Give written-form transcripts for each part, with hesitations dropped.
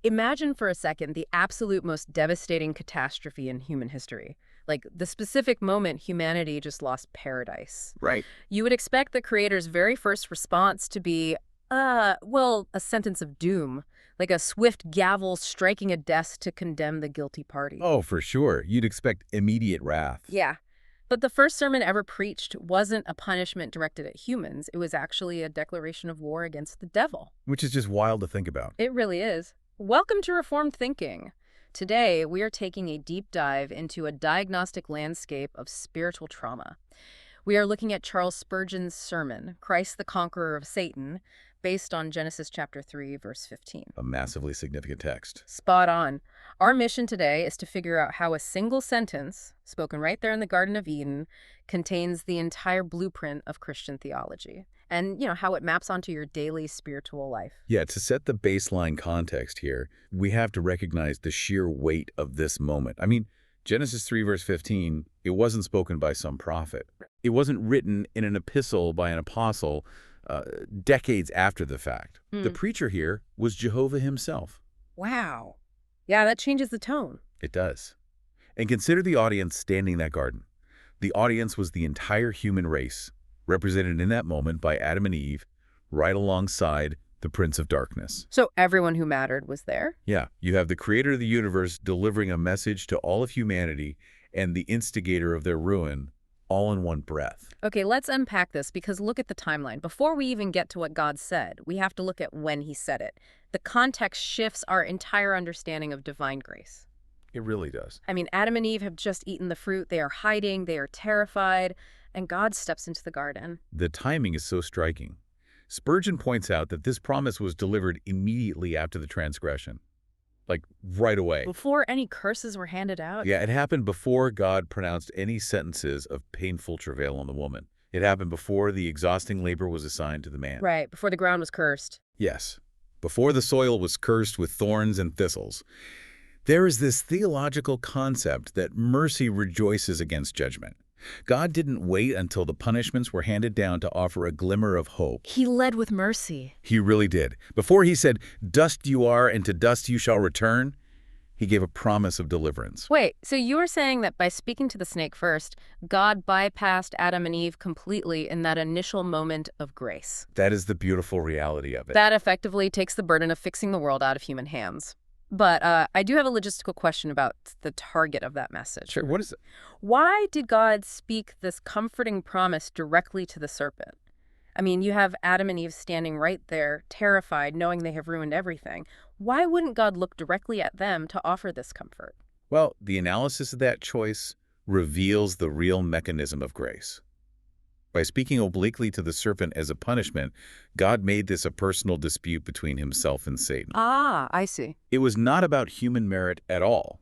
Imagine for a second the absolute most devastating catastrophe in human history. Like the specific moment humanity just lost paradise. Right. You would expect the creator's very first response to be, well, a sentence of doom, like a swift gavel striking a desk to condemn the guilty party. Oh, for sure. You'd expect immediate wrath. Yeah. But the first sermon ever preached wasn't a punishment directed at humans. It was actually a declaration of war against the devil. Which is just wild to think about. It really is. Welcome to Reformed Thinking. Today, we are taking a deep dive into a diagnostic landscape of spiritual trauma. We are looking at Charles Spurgeon's sermon, Christ the Conqueror of Satan, based on Genesis chapter 3, verse 15. A massively significant text. Spot on. Our mission today is to figure out how a single sentence, spoken right there in the Garden of Eden, contains the entire blueprint of Christian theology. And, how it maps onto your daily spiritual life. Yeah, to set the baseline context here, we have to recognize the sheer weight of this moment. I mean, Genesis 3, verse 15, it wasn't spoken by some prophet. It wasn't written in an epistle by an apostle decades after the fact. The preacher here was Jehovah himself. Wow. Yeah, that changes the tone. It does. And consider the audience standing in that garden. The audience was the entire human race, represented in that moment by Adam and Eve, right alongside the Prince of Darkness. So everyone who mattered was there? Yeah, you have the creator of the universe delivering a message to all of humanity and the instigator of their ruin all in one breath. Okay, let's unpack this because look at the timeline. Before we even get to what God said, we have to look at when he said it. The context shifts our entire understanding of divine grace. It really does. I mean, Adam and Eve have just eaten the fruit. They are hiding. They are terrified. And God steps into the garden. The timing is so striking. Spurgeon points out that this promise was delivered immediately after the transgression. Like, right away. Before any curses were handed out? Yeah, it happened before God pronounced any sentences of painful travail on the woman. It happened before the exhausting labor was assigned to the man. Right, before the ground was cursed. Yes, before the soil was cursed with thorns and thistles. There is this theological concept that mercy rejoices against judgment. God didn't wait until the punishments were handed down to offer a glimmer of hope. He led with mercy. He really did. Before he said, "Dust you are, and to dust you shall return," he gave a promise of deliverance. Wait, so you were saying that by speaking to the snake first, God bypassed Adam and Eve completely in that initial moment of grace? That is the beautiful reality of it. That effectively takes the burden of fixing the world out of human hands. But I do have a logistical question about the target of that message. Sure, what is it? Why did God speak this comforting promise directly to the serpent? I mean, you have Adam and Eve standing right there, terrified, knowing they have ruined everything. Why wouldn't God look directly at them to offer this comfort? Well, the analysis of that choice reveals the real mechanism of grace. By speaking obliquely to the serpent as a punishment, God made this a personal dispute between himself and Satan. Ah, I see. It was not about human merit at all.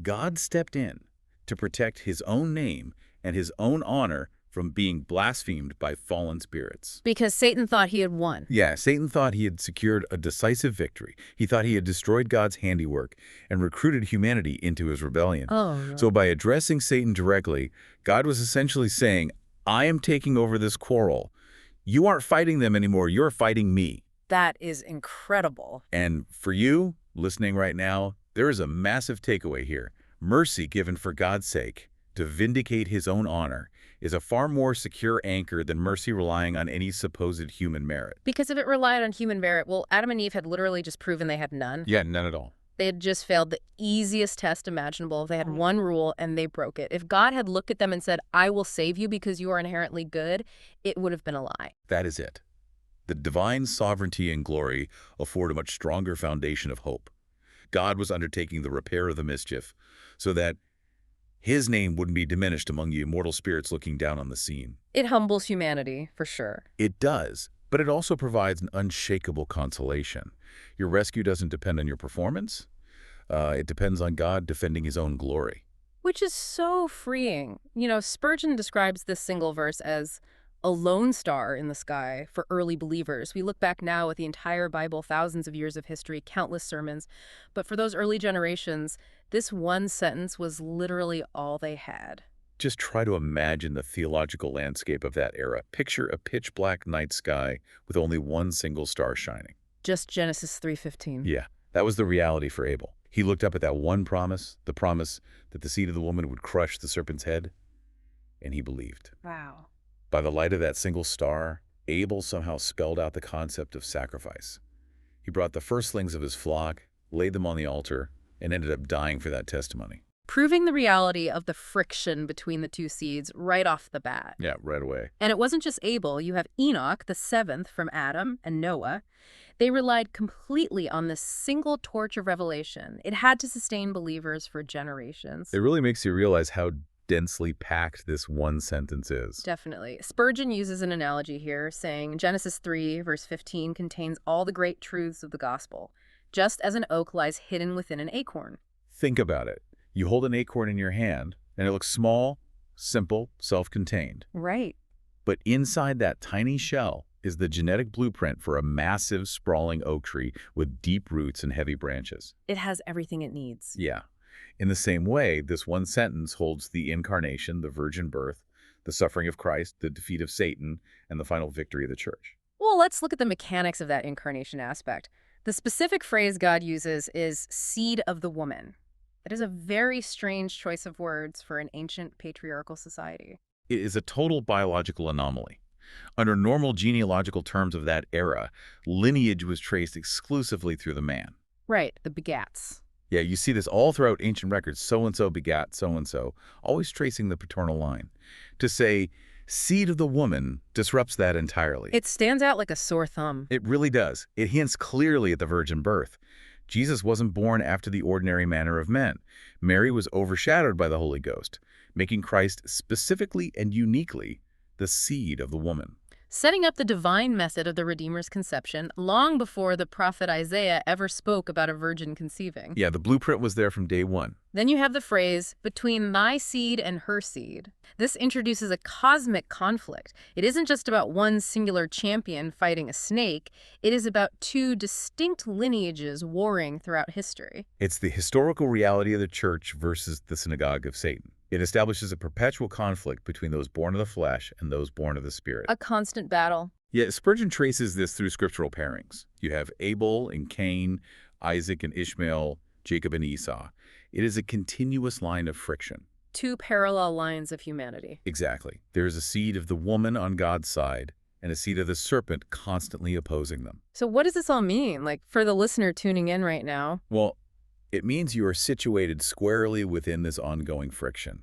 God stepped in to protect his own name and his own honor from being blasphemed by fallen spirits. Because Satan thought he had won. Yeah, Satan thought he had secured a decisive victory. He thought he had destroyed God's handiwork and recruited humanity into his rebellion. Oh, no. So by addressing Satan directly, God was essentially saying, "I am taking over this quarrel. You aren't fighting them anymore. You're fighting me." That is incredible. And for you, listening right now, there is a massive takeaway here. Mercy given for God's sake, to vindicate his own honor, is a far more secure anchor than mercy relying on any supposed human merit. Because if it relied on human merit, well, Adam and Eve had literally just proven they had none. Yeah, none at all. They had just failed the easiest test imaginable. They had one rule and they broke it. If God had looked at them and said, "I will save you because you are inherently good," it would have been a lie. That is it. The divine sovereignty and glory afford a much stronger foundation of hope. God was undertaking the repair of the mischief so that his name wouldn't be diminished among you immortal spirits looking down on the scene. It humbles humanity, for sure. It does, but it also provides an unshakable consolation. Your rescue doesn't depend on your performance. It depends on God defending his own glory. Which is so freeing. Spurgeon describes this single verse as a lone star in the sky for early believers. We look back now at the entire Bible, thousands of years of history, countless sermons. But for those early generations, this one sentence was literally all they had. Just try to imagine the theological landscape of that era. Picture a pitch-black night sky with only one single star shining. Just Genesis 3:15. Yeah. That was the reality for Abel. He looked up at that one promise, the promise that the seed of the woman would crush the serpent's head, and he believed. Wow. By the light of that single star, Abel somehow spelled out the concept of sacrifice. He brought the firstlings of his flock, laid them on the altar, and ended up dying for that testimony. Proving the reality of the friction between the two seeds right off the bat. Yeah, right away. And it wasn't just Abel. You have Enoch, the seventh from Adam, and Noah. They relied completely on this single torch of revelation. It had to sustain believers for generations. It really makes you realize how densely packed this one sentence is. Definitely. Spurgeon uses an analogy here, saying Genesis 3, verse 15, contains all the great truths of the gospel, just as an oak lies hidden within an acorn. Think about it. You hold an acorn in your hand, and it looks small, simple, self-contained. Right. But inside that tiny shell is the genetic blueprint for a massive, sprawling oak tree with deep roots and heavy branches. It has everything it needs. Yeah. In the same way, this one sentence holds the incarnation, the virgin birth, the suffering of Christ, the defeat of Satan, and the final victory of the church. Well, let's look at the mechanics of that incarnation aspect. The specific phrase God uses is seed of the woman. That is a very strange choice of words for an ancient patriarchal society. It is a total biological anomaly. Under normal genealogical terms of that era, lineage was traced exclusively through the man. Right, the begats. Yeah, you see this all throughout ancient records. So-and-so begat so-and-so, always tracing the paternal line. To say, seed of the woman disrupts that entirely. It stands out like a sore thumb. It really does. It hints clearly at the virgin birth. Jesus wasn't born after the ordinary manner of men. Mary was overshadowed by the Holy Ghost, making Christ specifically and uniquely the seed of the woman. Setting up the divine method of the Redeemer's conception long before the prophet Isaiah ever spoke about a virgin conceiving. Yeah, the blueprint was there from day one. Then you have the phrase, between thy seed and her seed. This introduces a cosmic conflict. It isn't just about one singular champion fighting a snake. It is about two distinct lineages warring throughout history. It's the historical reality of the church versus the synagogue of Satan. It establishes a perpetual conflict between those born of the flesh and those born of the spirit. A constant battle. Yeah, Spurgeon traces this through scriptural pairings. You have Abel and Cain, Isaac and Ishmael, Jacob and Esau. It is a continuous line of friction. Two parallel lines of humanity. Exactly. There is a seed of the woman on God's side and a seed of the serpent constantly opposing them. So what does this all mean, like, for the listener tuning in right now? Well, it means you are situated squarely within this ongoing friction.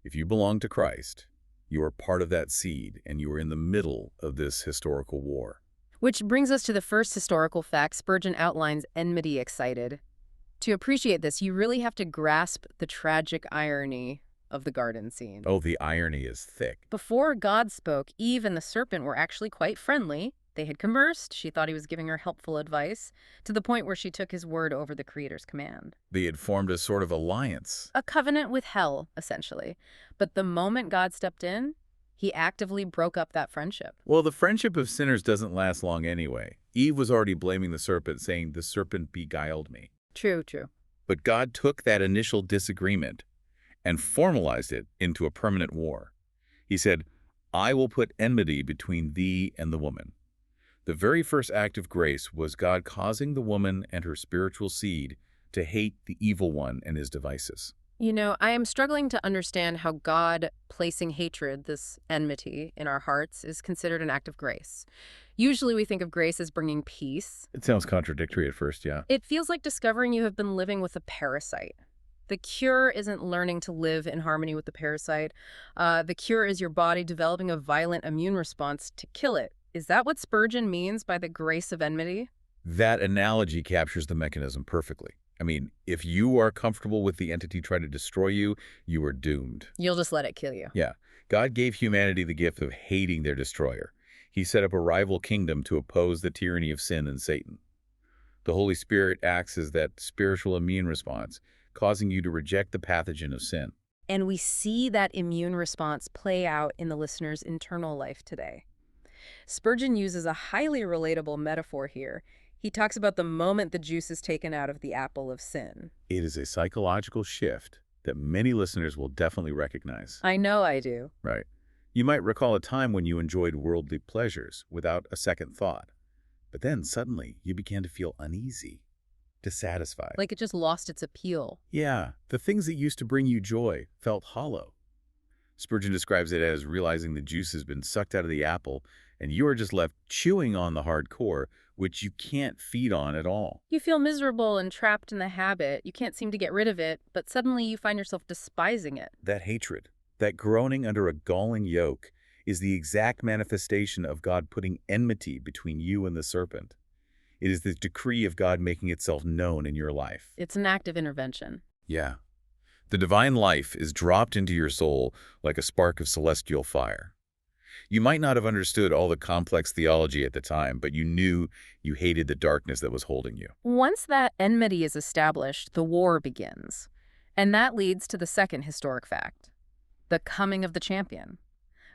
If you belong to Christ, you are part of that seed, and you are in the middle of this historical war. Which brings us to the first historical fact Spurgeon outlines enmity excited. To appreciate this, you really have to grasp the tragic irony of the garden scene. Oh, the irony is thick. Before God spoke, Eve and the serpent were actually quite friendly. They had conversed. She thought he was giving her helpful advice, to the point where she took his word over the Creator's command. They had formed a sort of alliance. A covenant with hell, essentially. But the moment God stepped in, he actively broke up that friendship. Well, the friendship of sinners doesn't last long anyway. Eve was already blaming the serpent, saying, "The serpent beguiled me." True, true. But God took that initial disagreement and formalized it into a permanent war. He said, "I will put enmity between thee and the woman." The very first act of grace was God causing the woman and her spiritual seed to hate the evil one and his devices. You know, I am struggling to understand how God placing hatred, this enmity, in our hearts is considered an act of grace. Usually we think of grace as bringing peace. It sounds contradictory at first, yeah. It feels like discovering you have been living with a parasite. The cure isn't learning to live in harmony with the parasite. The cure is your body developing a violent immune response to kill it. Is that what Spurgeon means by the grace of enmity? That analogy captures the mechanism perfectly. I mean, if you are comfortable with the entity trying to destroy you, you are doomed. You'll just let it kill you. Yeah. God gave humanity the gift of hating their destroyer. He set up a rival kingdom to oppose the tyranny of sin and Satan. The Holy Spirit acts as that spiritual immune response, causing you to reject the pathogen of sin. And we see that immune response play out in the listener's internal life today. Spurgeon uses a highly relatable metaphor here. He talks about the moment the juice is taken out of the apple of sin. It is a psychological shift that many listeners will definitely recognize. I know I do. Right. You might recall a time when you enjoyed worldly pleasures without a second thought. But then suddenly you began to feel uneasy. dissatisfied. Like it just lost its appeal. Yeah, the things that used to bring you joy felt hollow. Spurgeon describes it as realizing the juice has been sucked out of the apple, and you are just left chewing on the hard core, which you can't feed on at all. You feel miserable and trapped in the habit. You can't seem to get rid of it, but suddenly you find yourself despising it. That hatred, that groaning under a galling yoke, is the exact manifestation of God putting enmity between you and the serpent. It is the decree of God making itself known in your life. It's an act of intervention. Yeah. The divine life is dropped into your soul like a spark of celestial fire. You might not have understood all the complex theology at the time, but you knew you hated the darkness that was holding you. Once that enmity is established, the war begins. And that leads to the second historic fact, the coming of the champion.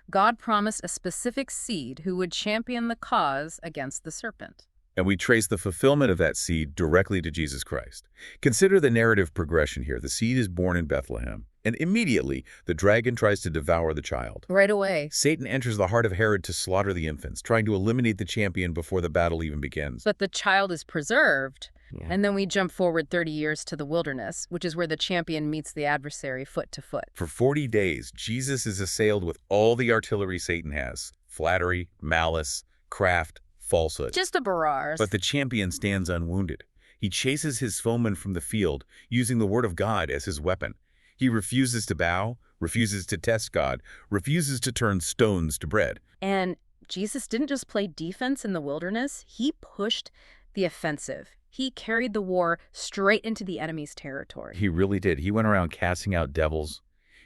God promised a specific seed who would champion the cause against the serpent. And we trace the fulfillment of that seed directly to Jesus Christ. Consider the narrative progression here. The seed is born in Bethlehem, and immediately the dragon tries to devour the child. Right away. Satan enters the heart of Herod to slaughter the infants, trying to eliminate the champion before the battle even begins. But the child is preserved, and then we jump forward 30 years to the wilderness, which is where the champion meets the adversary foot to foot. For 40 days, Jesus is assailed with all the artillery Satan has: flattery, malice, craft, falsehood. Just a barrage. But the champion stands unwounded. He chases his foeman from the field, using the word of God as his weapon. He refuses to bow, refuses to test God, refuses to turn stones to bread. And Jesus didn't just play defense in the wilderness, he pushed the offensive. He carried the war straight into the enemy's territory. He really did. He went around casting out devils.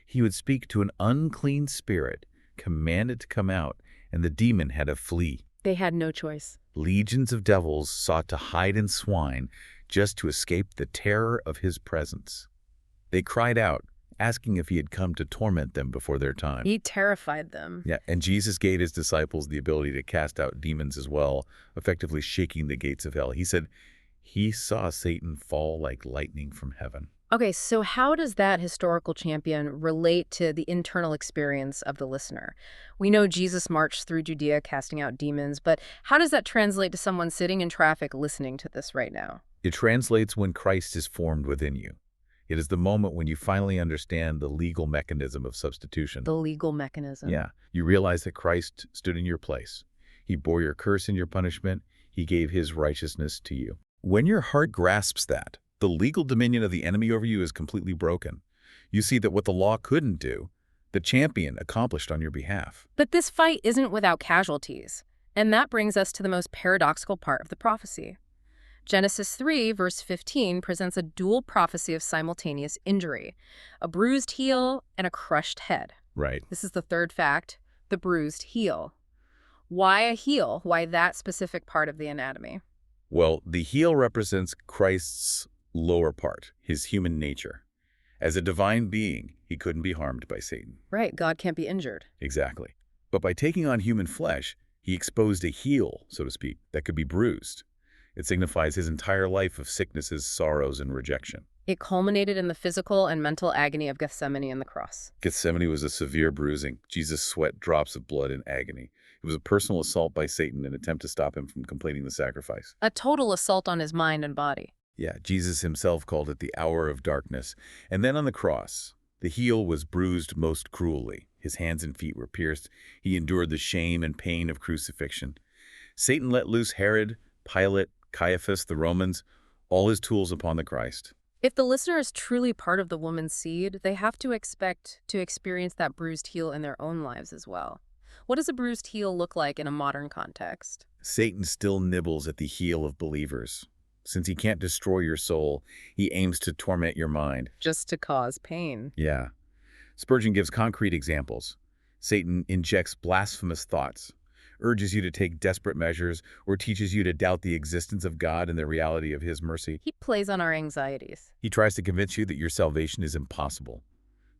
He would speak to an unclean spirit, command it to come out, and the demon had to flee. They had no choice. Legions of devils sought to hide in swine just to escape the terror of his presence. They cried out, asking if he had come to torment them before their time. He terrified them. Yeah, and Jesus gave his disciples the ability to cast out demons as well, effectively shaking the gates of hell. He said he saw Satan fall like lightning from heaven. Okay, so how does that historical champion relate to the internal experience of the listener? We know Jesus marched through Judea casting out demons, but how does that translate to someone sitting in traffic listening to this right now? It translates when Christ is formed within you. It is the moment when you finally understand the legal mechanism of substitution. The legal mechanism. Yeah. You realize that Christ stood in your place. He bore your curse and your punishment. He gave his righteousness to you. When your heart grasps that, the legal dominion of the enemy over you is completely broken. You see that what the law couldn't do, the champion accomplished on your behalf. But this fight isn't without casualties. And that brings us to the most paradoxical part of the prophecy. Genesis 3, verse 15, presents a dual prophecy of simultaneous injury, a bruised heel and a crushed head. Right. This is the third fact, the bruised heel. Why a heel? Why that specific part of the anatomy? Well, the heel represents Christ's lower part, his human nature. As a divine being, he couldn't be harmed by Satan. Right, God can't be injured. Exactly. But by taking on human flesh, he exposed a heel, so to speak, that could be bruised. It signifies his entire life of sicknesses, sorrows, and rejection. It culminated in the physical and mental agony of Gethsemane and the cross. Gethsemane was a severe bruising. Jesus sweat drops of blood in agony. It was a personal assault by Satan, an attempt to stop him from completing the sacrifice. A total assault on his mind and body. Yeah, Jesus himself called it the hour of darkness. And then on the cross, the heel was bruised most cruelly. His hands and feet were pierced. He endured the shame and pain of crucifixion. Satan let loose Herod, Pilate, Caiaphas, the Romans, all his tools upon the Christ. If the listener is truly part of the woman's seed, they have to expect to experience that bruised heel in their own lives as well. What does a bruised heel look like in a modern context? Satan still nibbles at the heel of believers. Since he can't destroy your soul, he aims to torment your mind. Just to cause pain. Yeah. Spurgeon gives concrete examples. Satan injects blasphemous thoughts, urges you to take desperate measures, or teaches you to doubt the existence of God and the reality of his mercy. He plays on our anxieties. He tries to convince you that your salvation is impossible.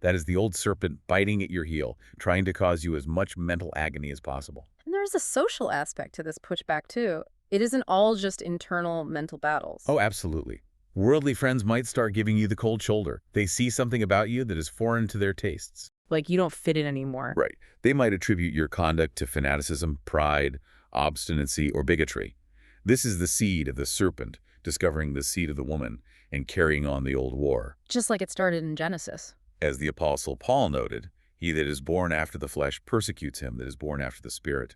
That is the old serpent biting at your heel, trying to cause you as much mental agony as possible. And there's a social aspect to this pushback, too. It isn't all just internal mental battles. Oh, absolutely. Worldly friends might start giving you the cold shoulder. They see something about you that is foreign to their tastes. Like you don't fit in anymore. Right. They might attribute your conduct to fanaticism, pride, obstinacy, or bigotry. This is the seed of the serpent, discovering the seed of the woman and carrying on the old war. Just like it started in Genesis. As the Apostle Paul noted, he that is born after the flesh persecutes him that is born after the Spirit.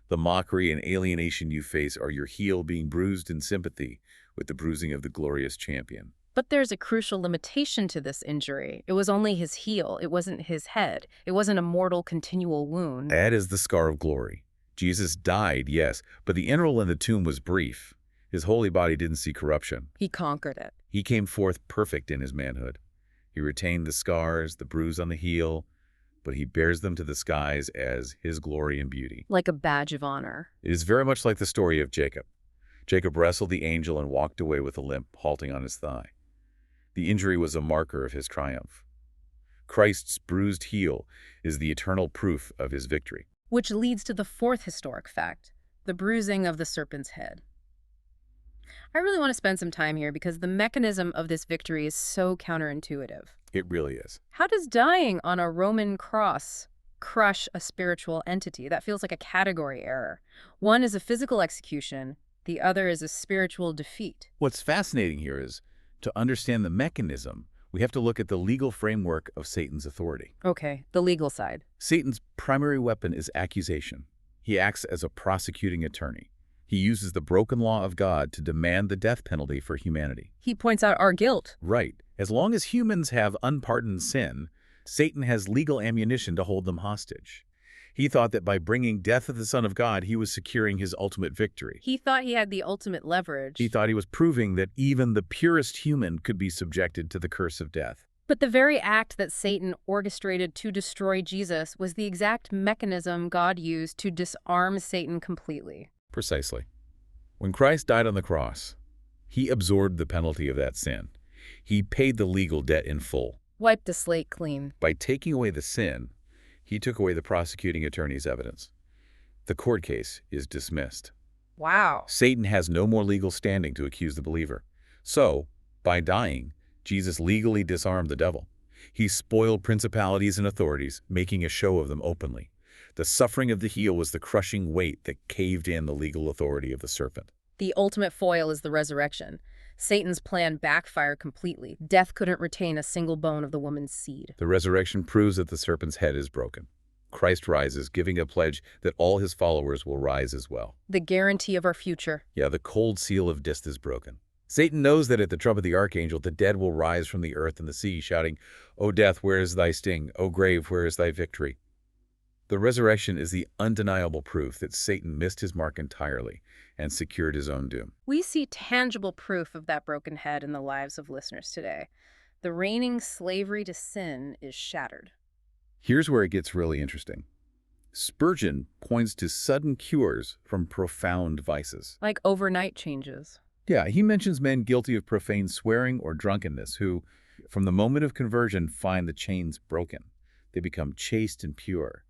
The mockery and alienation you face are your heel being bruised in sympathy with the bruising of the glorious champion. But there's a crucial limitation to this injury. It was only his heel. It wasn't his head. It wasn't a mortal, continual wound. That is the scar of glory. Jesus died, yes, but the interval in the tomb was brief. His holy body didn't see corruption. He conquered it. He came forth perfect in his manhood. He retained the scars, the bruise on the heel, but he bears them to the skies as his glory and beauty. Like a badge of honor. It is very much like the story of Jacob. Jacob wrestled the angel and walked away with a limp, halting on his thigh. The injury was a marker of his triumph. Christ's bruised heel is the eternal proof of his victory. Which leads to the fourth historic fact, the bruising of the serpent's head. I really want to spend some time here because the mechanism of this victory is so counterintuitive. It really is. How does dying on a Roman cross crush a spiritual entity? That feels like a category error. One is a physical execution, the other is a spiritual defeat. What's fascinating here is, to understand the mechanism, we have to look at the legal framework of Satan's authority. Okay, the legal side. Satan's primary weapon is accusation. He acts as a prosecuting attorney. He uses the broken law of God to demand the death penalty for humanity. He points out our guilt. Right. As long as humans have unpardoned sin, Satan has legal ammunition to hold them hostage. He thought that by bringing death of the Son of God, he was securing his ultimate victory. He thought he had the ultimate leverage. He thought he was proving that even the purest human could be subjected to the curse of death. But the very act that Satan orchestrated to destroy Jesus was the exact mechanism God used to disarm Satan completely. Precisely. When Christ died on the cross, he absorbed the penalty of that sin. He paid the legal debt in full. Wiped the slate clean. By taking away the sin, he took away the prosecuting attorney's evidence. The court case is dismissed. Wow. Satan has no more legal standing to accuse the believer. So, by dying, Jesus legally disarmed the devil. He spoiled principalities and authorities, making a show of them openly. The suffering of the heel was the crushing weight that caved in the legal authority of the serpent. The ultimate foil is the resurrection. Satan's plan backfired completely. Death couldn't retain a single bone of the woman's seed. The resurrection proves that the serpent's head is broken. Christ rises, giving a pledge that all his followers will rise as well. The guarantee of our future. Yeah, the cold seal of death is broken. Satan knows that at the trump of the archangel, the dead will rise from the earth and the sea, shouting, "O death, where is thy sting? O grave, where is thy victory?" The resurrection is the undeniable proof that Satan missed his mark entirely and secured his own doom. We see tangible proof of that broken head in the lives of listeners today. The reigning slavery to sin is shattered. Here's where it gets really interesting. Spurgeon points to sudden cures from profound vices. Like overnight changes. Yeah, he mentions men guilty of profane swearing or drunkenness who, from the moment of conversion, find the chains broken. They become chaste and pure.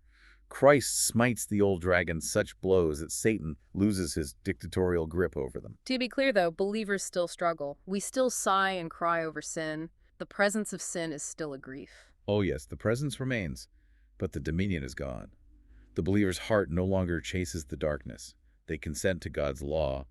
Christ smites the old dragon such blows that Satan loses his dictatorial grip over them. To be clear, though, believers still struggle. We still sigh and cry over sin. The presence of sin is still a grief. Oh yes, the presence remains, but the dominion is gone. The believer's heart no longer chases the darkness. They consent to God's law.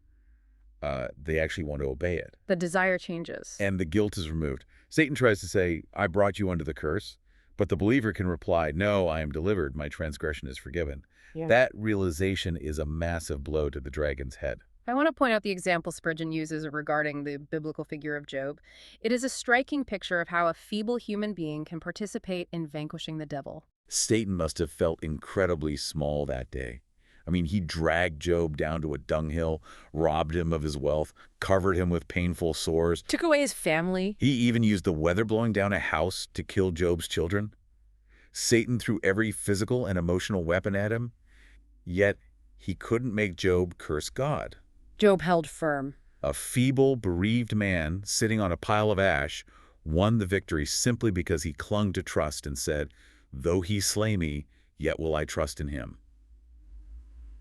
They actually want to obey it. The desire changes. And the guilt is removed. Satan tries to say, "I brought you under the curse." But the believer can reply, "No, I am delivered. My transgression is forgiven." Yeah. That realization is a massive blow to the dragon's head. I want to point out the example Spurgeon uses regarding the biblical figure of Job. It is a striking picture of how a feeble human being can participate in vanquishing the devil. Satan must have felt incredibly small that day. I mean, he dragged Job down to a dunghill, robbed him of his wealth, covered him with painful sores. Took away his family. He even used the weather blowing down a house to kill Job's children. Satan threw every physical and emotional weapon at him, yet he couldn't make Job curse God. Job held firm. A feeble, bereaved man sitting on a pile of ash won the victory simply because he clung to trust and said, "Though he slay me, yet will I trust in him."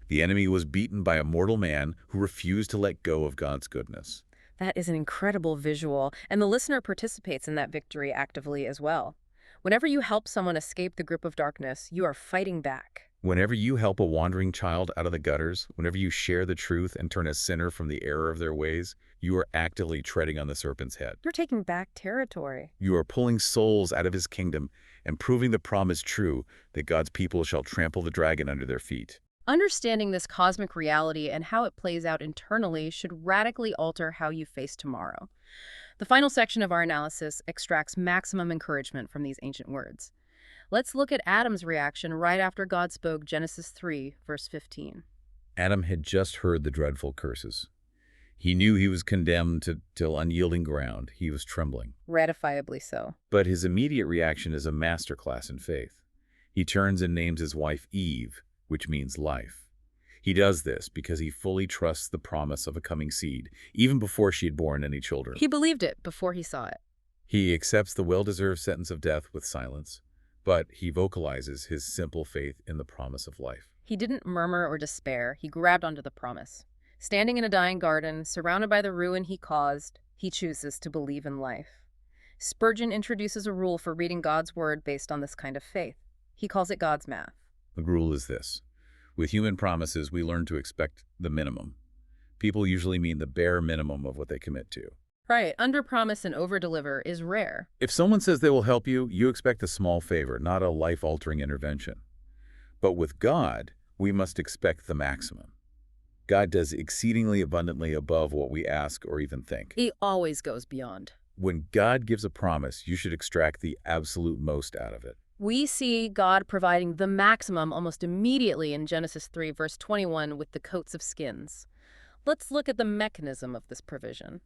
The enemy was beaten by a mortal man who refused to let go of God's goodness. That is an incredible visual, and the listener participates in that victory actively as well. Whenever you help someone escape the grip of darkness, you are fighting back. Whenever you help a wandering child out of the gutters, whenever you share the truth and turn a sinner from the error of their ways, you are actively treading on the serpent's head. You're taking back territory. You are pulling souls out of his kingdom and proving the promise true that God's people shall trample the dragon under their feet. Understanding this cosmic reality and how it plays out internally should radically alter how you face tomorrow. The final section of our analysis extracts maximum encouragement from these ancient words. Let's look at Adam's reaction right after God spoke Genesis 3, verse 15. Adam had just heard the dreadful curses. He knew he was condemned till unyielding ground. He was trembling. Ratifiably so. But his immediate reaction is a masterclass in faith. He turns and names his wife Eve, which means life. He does this because he fully trusts the promise of a coming seed, even before she had borne any children. He believed it before he saw it. He accepts the well-deserved sentence of death with silence, but he vocalizes his simple faith in the promise of life. He didn't murmur or despair. He grabbed onto the promise. Standing in a dying garden, surrounded by the ruin he caused, he chooses to believe in life. Spurgeon introduces a rule for reading God's word based on this kind of faith. He calls it God's math. The rule is this. With human promises, we learn to expect the minimum. People usually mean the bare minimum of what they commit to. Right, underpromise and overdeliver is rare. If someone says they will help you, you expect a small favor, not a life-altering intervention. But with God, we must expect the maximum. God does exceedingly abundantly above what we ask or even think. He always goes beyond. When God gives a promise, you should extract the absolute most out of it. We see God providing the maximum almost immediately in Genesis 3, verse 21 with the coats of skins. Let's look at the mechanism of this provision.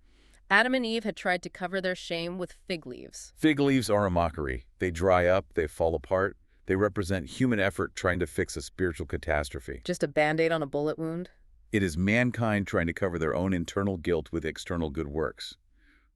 Adam and Eve had tried to cover their shame with fig leaves. Fig leaves are a mockery. They dry up, they fall apart. They represent human effort trying to fix a spiritual catastrophe. Just a Band-Aid on a bullet wound? It is mankind trying to cover their own internal guilt with external good works.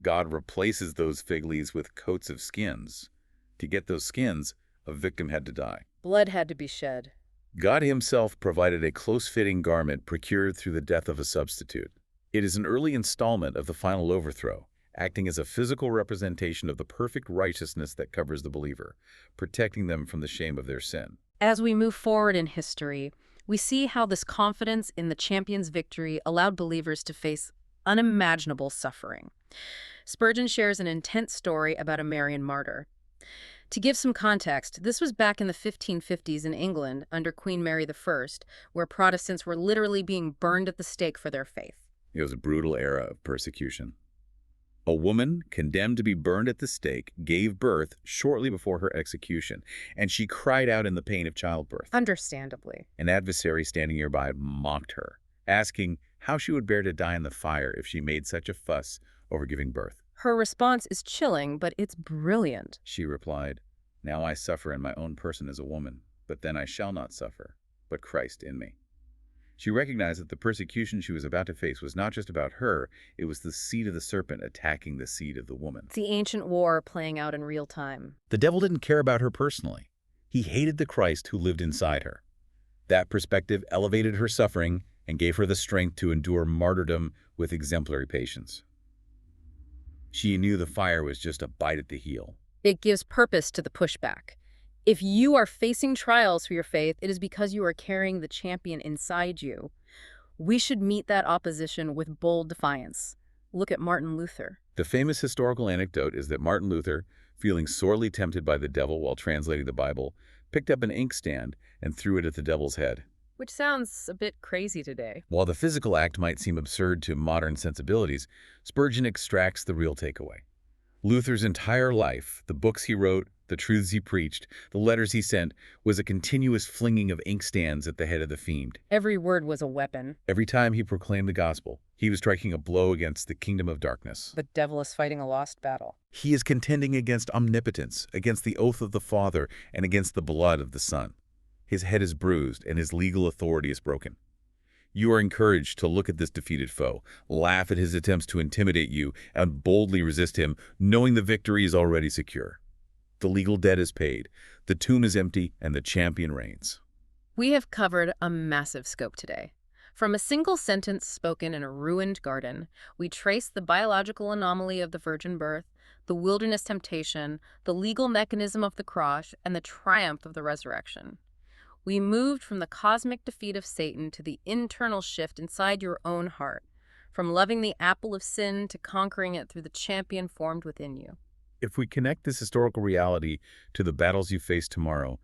God replaces those fig leaves with coats of skins. To get those skins, a victim had to die. Blood had to be shed. God himself provided a close-fitting garment procured through the death of a substitute. It is an early installment of the final overthrow, acting as a physical representation of the perfect righteousness that covers the believer, protecting them from the shame of their sin. As we move forward in history, we see how this confidence in the champion's victory allowed believers to face unimaginable suffering. Spurgeon shares an intense story about a Marian martyr. To give some context, this was back in the 1550s in England under Queen Mary I, where Protestants were literally being burned at the stake for their faith. It was a brutal era of persecution. A woman condemned to be burned at the stake gave birth shortly before her execution, and she cried out in the pain of childbirth. Understandably. An adversary standing nearby mocked her, asking how she would bear to die in the fire if she made such a fuss over giving birth. Her response is chilling, but it's brilliant. She replied, "Now I suffer in my own person as a woman, but then I shall not suffer, but Christ in me." She recognized that the persecution she was about to face was not just about her, it was the seed of the serpent attacking the seed of the woman. It's the ancient war playing out in real time. The devil didn't care about her personally. He hated the Christ who lived inside her. That perspective elevated her suffering and gave her the strength to endure martyrdom with exemplary patience. She knew the fire was just a bite at the heel. It gives purpose to the pushback. If you are facing trials for your faith, it is because you are carrying the champion inside you. We should meet that opposition with bold defiance. Look at Martin Luther. The famous historical anecdote is that Martin Luther, feeling sorely tempted by the devil while translating the Bible, picked up an inkstand and threw it at the devil's head. Which sounds a bit crazy today. While the physical act might seem absurd to modern sensibilities, Spurgeon extracts the real takeaway. Luther's entire life, the books he wrote, the truths he preached, the letters he sent, was a continuous flinging of inkstands at the head of the fiend. Every word was a weapon. Every time he proclaimed the gospel, he was striking a blow against the kingdom of darkness. The devil is fighting a lost battle. He is contending against omnipotence, against the oath of the Father, and against the blood of the Son. His head is bruised, and his legal authority is broken. You are encouraged to look at this defeated foe, laugh at his attempts to intimidate you, and boldly resist him, knowing the victory is already secure. The legal debt is paid, the tomb is empty, and the champion reigns. We have covered a massive scope today. From a single sentence spoken in a ruined garden, we trace the biological anomaly of the virgin birth, the wilderness temptation, the legal mechanism of the cross, and the triumph of the resurrection. We moved from the cosmic defeat of Satan to the internal shift inside your own heart, from loving the apple of sin to conquering it through the champion formed within you. If we connect this historical reality to the battles you face tomorrow,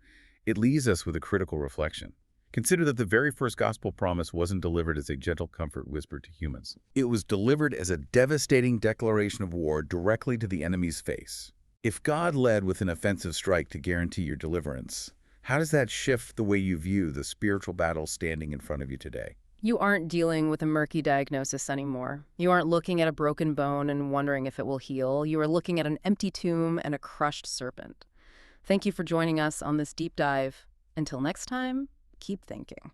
it leaves us with a critical reflection. Consider that the very first gospel promise wasn't delivered as a gentle comfort whispered to humans. It was delivered as a devastating declaration of war directly to the enemy's face. If God led with an offensive strike to guarantee your deliverance, how does that shift the way you view the spiritual battle standing in front of you today? You aren't dealing with a murky diagnosis anymore. You aren't looking at a broken bone and wondering if it will heal. You are looking at an empty tomb and a crushed serpent. Thank you for joining us on this deep dive. Until next time, keep thinking.